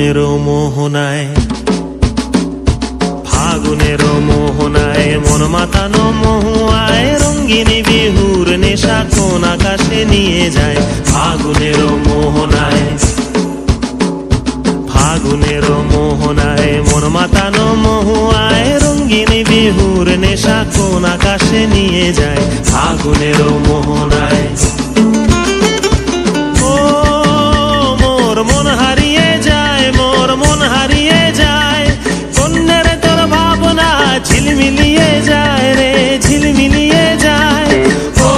ফাগুনের মোহনায়, ফাগুনের মোহনায় মন মাতানো মহুয়ায় রঙ্গিনী বিহুর নেশা কোন আকাশে নিয়ে যায়। ফাগুনের মোহনায়, ফাগুনের মোহনায় মন মাতানো মহুয়ায় রঙ্গিনী বিহুর নেশা কোন আকাশে নিয়ে যায়। ফাগুনের মোহনায় মন হারিয়ে যায়, মোর মন হারিয়ে যায়, কন্যের তোর ভাবনা ঝিলমিলিয়ে যায় রে, ঝিলমিলিয়ে যায়। ও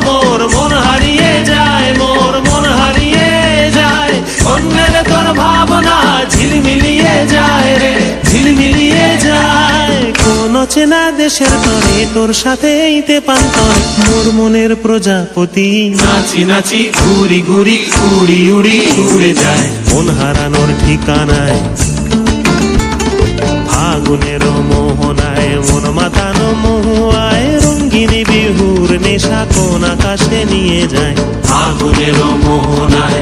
মোর মন হারিয়ে যায়, মোর মন হারিয়ে যায়, কন্যের তোর ভাবনা ঝিলমিলিয়ে যায় রে, ঝিলমিলিয়ে যায়। কোন চেনা দেশের তরে তোর সাথে ইতে পান্তর, মোর মনের প্রজাপতি নাচি নাচি ঘুরি ঘুরি উড়ি উড়ি উড়ে যায় মন হারানোর ঠিকানায়। ফাগুনের মোহনায় মন মাতানো মহুয়ায় রঙ্গিনী বিহুর নেশা কোন আকাশে নিয়ে যায়। ফাগুনের মোহনায়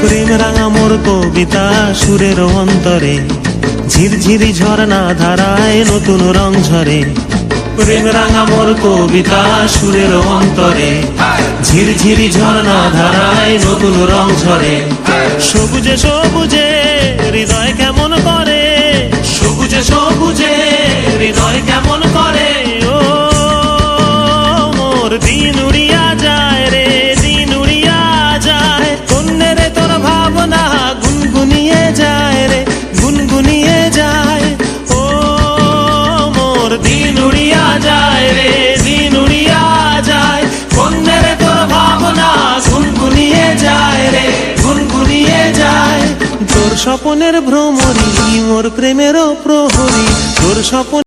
প্রেম রাঙা মোর কবিতা সুরের অন্তরে ঝিরঝিরি ঝর্ণা ধারায় নতুন রং ঝরে। প্রেম রাঙা মোর কবিতা সুরের অন্তরে ঝিরঝিরি ঝর্ণা ধারায় নতুন রং ঝরে। সবুজে সবুজে হৃদয় কেমন করে, সবুজে সবুজে হৃদয় কেমন করে। ও মোর দিন উড়িয়া যায় রে, দিন উড়িয়া যায়, কন্যের তোর ভাবনা গুনগুনিয়ে যায় রে, গুনগুনিয়ে যায়। ও মোর দিন উড়িয়া যায় রে, দিন উড়িয়া যায়, কন্যের তোর ভাবনা গুনগুনিয়ে যায় রে, গুনগুনিয়ে যায়। তোর স্বপনের ভ্রমরী মোর প্রেমেরও প্রহরী, তোর স্বপন